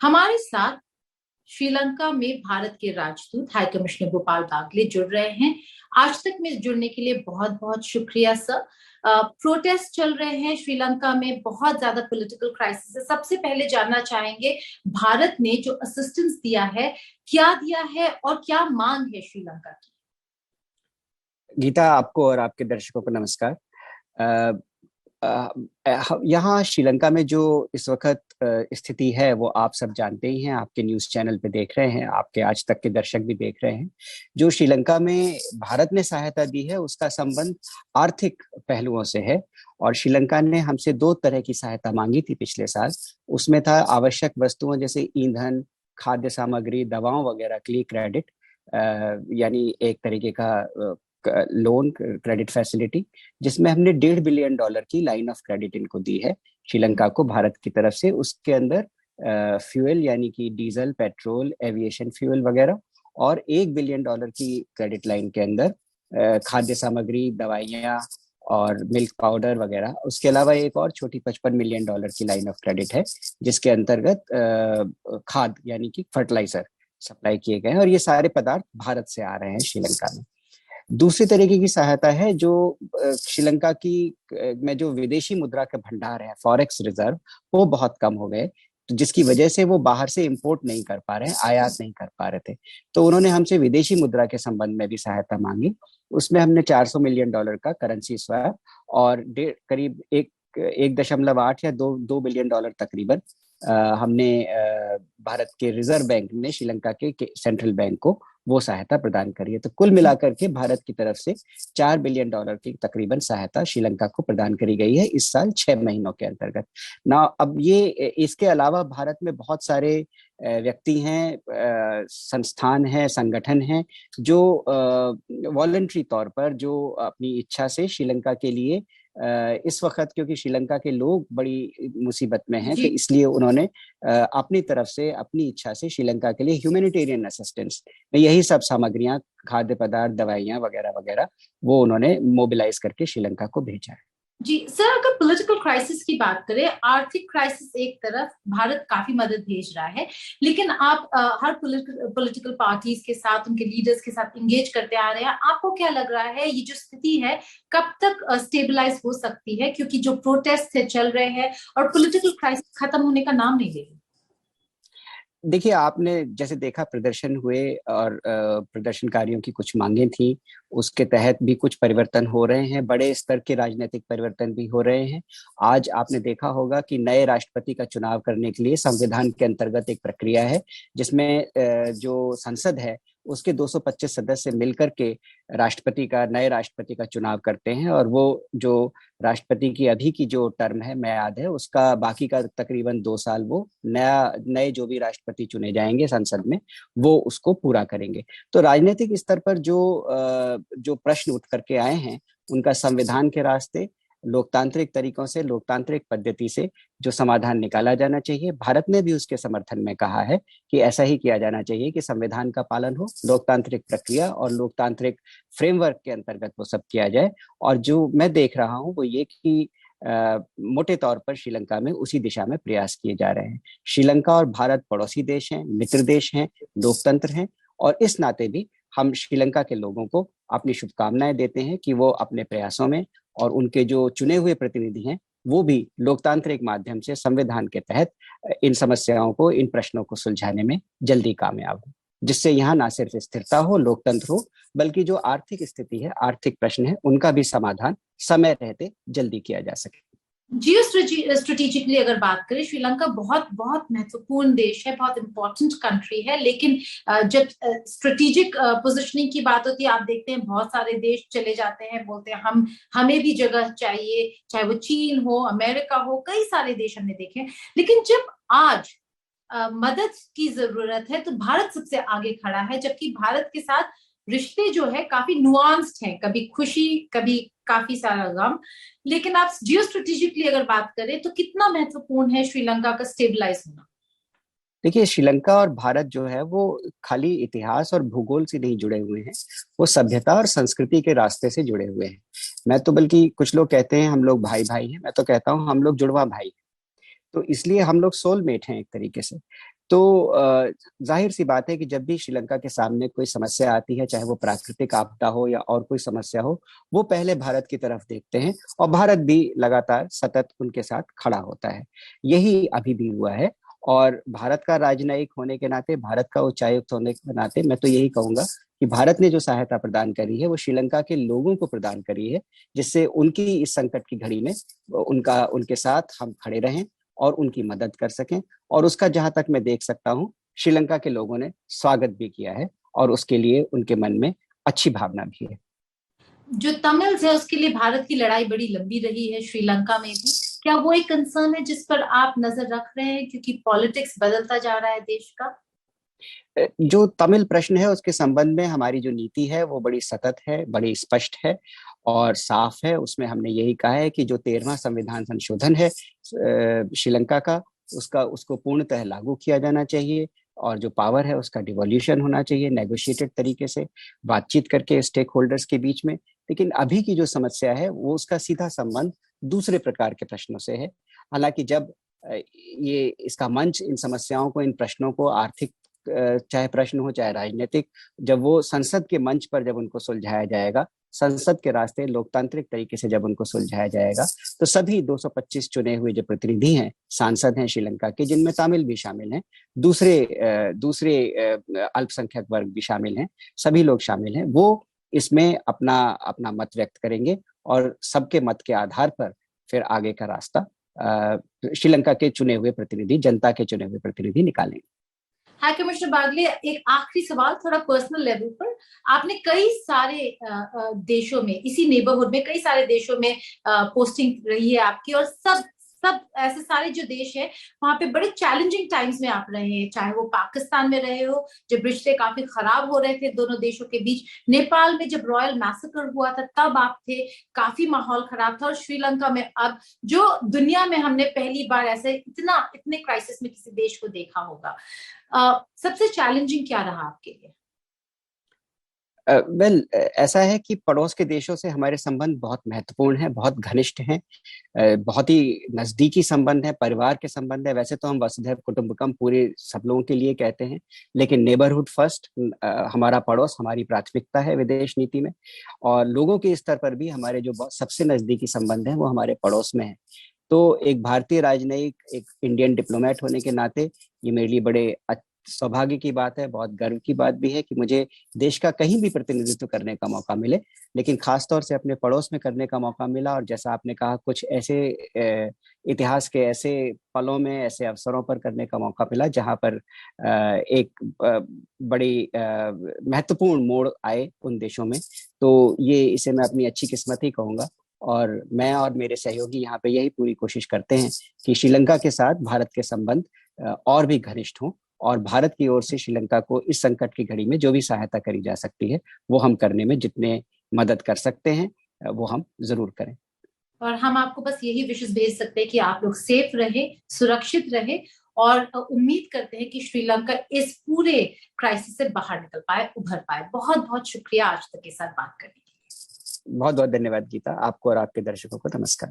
हमारे साथ श्रीलंका में भारत के राजदूत हाई कमिश्नर गोपाल बागले जुड़ रहे हैं। आज तक में जुड़ने के लिए बहुत बहुत शुक्रिया सर। प्रोटेस्ट चल रहे हैं श्रीलंका में, बहुत ज्यादा पॉलिटिकल क्राइसिस है। सबसे पहले जानना चाहेंगे, भारत ने जो असिस्टेंस दिया है, क्या दिया है और क्या मांग है श्रीलंका की? गीता, आपको और आपके दर्शकों को नमस्कार। यहाँ श्रीलंका में जो इस वक्त स्थिति है वो आप सब जानते ही हैं, आपके न्यूज़ चैनल पे देख रहे हैं, आपके आज तक के दर्शक भी देख रहे हैं। जो श्रीलंका में भारत ने सहायता दी है उसका संबंध आर्थिक पहलुओं से है। और श्रीलंका ने हमसे दो तरह की सहायता मांगी थी पिछले साल। उसमें था आवश्यक वस्तुओं जैसे ईंधन, खाद्य सामग्री, दवाओं वगैरह के लिए क्रेडिट, यानी एक तरीके का लोन क्रेडिट फैसिलिटी, जिसमें हमने $1.5 बिलियन की लाइन ऑफ क्रेडिट इनको दी है श्रीलंका को भारत की तरफ से। उसके अंदर फ्यूल यानी कि डीजल, पेट्रोल, एविएशन फ्यूल वगैरह, और $1 बिलियन की क्रेडिट लाइन के अंदर खाद्य सामग्री, दवाइयाँ और मिल्क पाउडर वगैरह। उसके अलावा एक और छोटी $55 मिलियन की लाइन ऑफ क्रेडिट है जिसके अंतर्गत खाद यानी कि फर्टिलाइजर सप्लाई किए गए हैं, और ये सारे पदार्थ भारत से आ रहे हैं श्रीलंका में। दूसरी तरीके की सहायता है जो श्रीलंका की में जो विदेशी मुद्रा के भंडार है, फॉरेक्स रिजर्व, वो बहुत कम हो गए, तो जिसकी वजह से वो बाहर से इंपोर्ट नहीं कर पा रहे हैं, आयात नहीं कर पा रहे थे। तो उन्होंने हमसे विदेशी मुद्रा के संबंध में भी सहायता मांगी। उसमें हमने $400 मिलियन का करेंसी स्वैप और करीब 1.8 या 2 बिलियन डॉलर तकरीबन हमने भारत के रिजर्व बैंक ने श्रीलंका के सेंट्रल बैंक को वो सहायता प्रदान करी है। तो कुल मिलाकर के भारत की तरफ से $4 बिलियन की तकरीबन सहायता श्रीलंका को प्रदान करी गई है इस साल 6 महीनों के अंतर्गत ना। अब ये इसके अलावा भारत में बहुत सारे व्यक्ति हैं, संस्थान हैं, संगठन हैं जो वॉलंटरी तौर पर, जो अपनी इच्छा से श्रीलंका के लिए इस वक्त, क्योंकि श्रीलंका के लोग बड़ी मुसीबत में हैं, तो इसलिए उन्होंने अपनी तरफ से, अपनी इच्छा से श्रीलंका के लिए ह्यूमैनिटेरियन असिस्टेंस में यही सब सामग्रियां, खाद्य पदार्थ, दवाइयां वगैरह वगैरह, वो उन्होंने मोबिलाइज करके श्रीलंका को भेजा है। जी सर, अगर पॉलिटिकल क्राइसिस की बात करें, आर्थिक क्राइसिस एक तरफ, भारत काफी मदद भेज रहा है, लेकिन आप हर पॉलिटिकल पार्टीज के साथ, उनके लीडर्स के साथ इंगेज करते आ रहे हैं। आपको क्या लग रहा है, ये जो स्थिति है कब तक स्टेबलाइज हो सकती है? क्योंकि जो प्रोटेस्ट है चल रहे हैं और पॉलिटिकल क्राइसिस खत्म होने का नाम नहीं ले रही। देखिए, आपने जैसे देखा प्रदर्शन हुए और प्रदर्शनकारियों की कुछ मांगे थी, उसके तहत भी कुछ परिवर्तन हो रहे हैं, बड़े स्तर के राजनीतिक परिवर्तन भी हो रहे हैं। आज आपने देखा होगा कि नए राष्ट्रपति का चुनाव करने के लिए संविधान के अंतर्गत एक प्रक्रिया है जिसमें जो संसद है उसके 225 सदस्य मिलकर के नए राष्ट्रपति का चुनाव करते हैं, और वो जो राष्ट्रपति की अभी की जो टर्म है, म्याद है, उसका बाकी का तकरीबन 2 साल वो नए जो भी राष्ट्रपति चुने जाएंगे संसद में, वो उसको पूरा करेंगे। तो राजनीतिक स्तर पर जो प्रश्न उठ करके आए हैं उनका संविधान के रास्ते, लोकतांत्रिक तरीकों से, लोकतांत्रिक पद्धति से जो समाधान निकाला जाना चाहिए। भारत ने भी उसके समर्थन में कहा है कि ऐसा ही किया जाना चाहिए कि संविधान का पालन हो, लोकतांत्रिक प्रक्रिया और लोकतांत्रिक फ्रेमवर्क के अंतर्गत वो सब किया जाए। और जो मैं देख रहा हूँ वो ये कि मोटे तौर पर श्रीलंका में उसी दिशा में प्रयास किए जा रहे हैं। श्रीलंका और भारत पड़ोसी देश हैं, मित्र देश हैं, लोकतंत्र हैं, और इस नाते भी हम श्रीलंका के लोगों को अपनी शुभकामनाएं देते हैं कि वो अपने प्रयासों में, और उनके जो चुने हुए प्रतिनिधि हैं वो भी लोकतांत्रिक माध्यम से संविधान के तहत इन समस्याओं को, इन प्रश्नों को सुलझाने में जल्दी कामयाब हो, जिससे यहाँ ना सिर्फ स्थिरता हो, लोकतंत्र हो, बल्कि जो आर्थिक स्थिति है, आर्थिक प्रश्न है, उनका भी समाधान समय रहते जल्दी किया जा सके। जियो स्ट्रेटेजिकली अगर बात करें, श्रीलंका बहुत बहुत महत्वपूर्ण देश है, बहुत इंपॉर्टेंट कंट्री है, लेकिन जब स्ट्रेटेजिक पोजीशनिंग की बात होती है, आप देखते हैं बहुत सारे देश चले जाते हैं, बोलते हैं हमें भी जगह चाहिए, चाहे वो चीन हो, अमेरिका हो, कई सारे देश हमने देखे। लेकिन जब आज मदद की जरूरत है तो भारत सबसे आगे खड़ा है, जबकि भारत के साथ रिश्ते जो है काफी नुआंस्ड हैं, कभी खुशी, कभी काफी सारा गम। लेकिन आप जियो स्ट्रेटेजिकली अगर बात करें तो कितना महत्वपूर्ण है श्रीलंका का स्टेबलाइज होना? देखिए, श्रीलंका और भारत जो है वो खाली इतिहास और भूगोल से नहीं जुड़े हुए हैं, वो सभ्यता और संस्कृति के रास्ते से जुड़े हुए हैं। मैं तो, बल्कि कुछ लोग कहते हैं हम लोग भाई भाई हैं, मैं तो कहता हूँ हम लोग जुड़वा भाई। तो इसलिए हम लोग सोलमेट हैं एक तरीके से। तो जाहिर सी बात है कि जब भी श्रीलंका के सामने कोई समस्या आती है, चाहे वो प्राकृतिक आपदा हो या और कोई समस्या हो, वो पहले भारत की तरफ देखते हैं और भारत भी लगातार सतत उनके साथ खड़ा होता है। यही अभी भी हुआ है। और भारत का राजनयिक होने के नाते, भारत का उच्चायुक्त होने के नाते, मैं तो यही कहूंगा कि भारत ने जो सहायता प्रदान करी है वो श्रीलंका के लोगों को प्रदान करी है, जिससे उनकी इस संकट की घड़ी में उनके साथ हम खड़े रहें और उनकी मदद कर सकें। और उसका जहां तक मैं देख सकता हूँ, श्रीलंका के लोगों ने स्वागत भी किया है और उसके लिए उनके मन में अच्छी भावना भी है। जो तमिल्स है उसके लिए भारत की लड़ाई बड़ी लंबी रही है श्रीलंका में भी। क्या वो एक कंसर्न है जिस पर आप नजर रख रहे हैं, क्योंकि पॉलिटिक्स बदलता जा रहा है देश का? जो तमिल प्रश्न है उसके संबंध में हमारी जो नीति है वो बड़ी सतत है, बड़ी स्पष्ट है और साफ है। उसमें हमने यही कहा है कि जो 13वां संविधान संशोधन है श्रीलंका का, उसको पूर्णतः लागू किया जाना चाहिए और जो पावर है उसका डिवोल्यूशन होना चाहिए, नेगोशिएटेड तरीके से बातचीत करके स्टेक होल्डर्स के बीच में। लेकिन अभी की जो समस्या है वो उसका सीधा संबंध दूसरे प्रकार के प्रश्नों से है। हालांकि जब ये इसका मंच इन समस्याओं को, इन प्रश्नों को, आर्थिक चाहे प्रश्न हो चाहे राजनीतिक, जब वो संसद के मंच पर जब उनको सुलझाया जाएगा, संसद के रास्ते लोकतांत्रिक तरीके से जब उनको सुलझाया जाएगा, तो सभी 225 चुने हुए जो प्रतिनिधि हैं, सांसद हैं श्रीलंका के, जिनमें तमिल भी शामिल हैं, दूसरे अल्पसंख्यक वर्ग भी शामिल हैं, सभी लोग शामिल हैं, वो इसमें अपना अपना मत व्यक्त करेंगे और सबके मत के आधार पर फिर आगे का रास्ता श्रीलंका के चुने हुए प्रतिनिधि, जनता के चुने हुए प्रतिनिधि निकालेंगे। हाई कमिश्नर बागले, एक आखिरी सवाल थोड़ा पर्सनल लेवल पर। आपने कई सारे देशों में, इसी नेबरहुड में कई सारे देशों में पोस्टिंग रही है आपकी, और सब ऐसे सारे जो देश है वहां पे बड़े चैलेंजिंग टाइम्स में आप रहे हैं। चाहे वो पाकिस्तान में रहे हो जब रिश्ते काफी खराब हो रहे थे दोनों देशों के बीच, नेपाल में जब रॉयल मैसेकर हुआ था तब आप थे, काफी माहौल खराब था, और श्रीलंका में अब जो दुनिया में हमने पहली बार ऐसे इतने क्राइसिस में किसी देश को देखा होगा। सबसे चैलेंजिंग क्या रहा आपके लिए? ऐसा है कि पड़ोस के देशों से हमारे संबंध बहुत महत्वपूर्ण हैं, बहुत घनिष्ठ हैं, बहुत ही नजदीकी संबंध है, परिवार के संबंध है। वैसे तो हम वसुधैव कुटुंबकम पूरे सब लोगों के लिए कहते हैं, लेकिन नेबरहुड फर्स्ट, हमारा पड़ोस हमारी प्राथमिकता है विदेश नीति में। और लोगों के स्तर पर भी हमारे जो सबसे नजदीकी संबंध है वो हमारे पड़ोस में है। तो एक भारतीय राजनयिक, एक इंडियन डिप्लोमेट होने के नाते ये मेरे लिए बड़े सौभाग्य की बात है, बहुत गर्व की बात भी है कि मुझे देश का कहीं भी प्रतिनिधित्व करने का मौका मिले, लेकिन खासतौर से अपने पड़ोस में करने का मौका मिला। और जैसा आपने कहा, कुछ ऐसे इतिहास के ऐसे पलों में, ऐसे अवसरों पर करने का मौका मिला जहां पर एक बड़ी महत्वपूर्ण मोड़ आए उन देशों में। तो इसे मैं अपनी अच्छी किस्मत ही कहूंगा। और मैं और मेरे सहयोगी यहाँ पे यही पूरी कोशिश करते हैं कि श्रीलंका के साथ भारत के संबंध और भी घनिष्ठ हों, और भारत की ओर से श्रीलंका को इस संकट की घड़ी में जो भी सहायता करी जा सकती है वो हम करने में जितने मदद कर सकते हैं वो हम जरूर करें। और हम आपको बस यही विशेष भेज सकते हैं कि आप लोग सेफ रहे, सुरक्षित रहे, और उम्मीद करते हैं कि श्रीलंका इस पूरे क्राइसिस से बाहर निकल पाए, उभर पाए। बहुत बहुत शुक्रिया आज तक के साथ बात करने के लिए। बहुत बहुत धन्यवाद गीता, आपको और आपके दर्शकों को नमस्कार।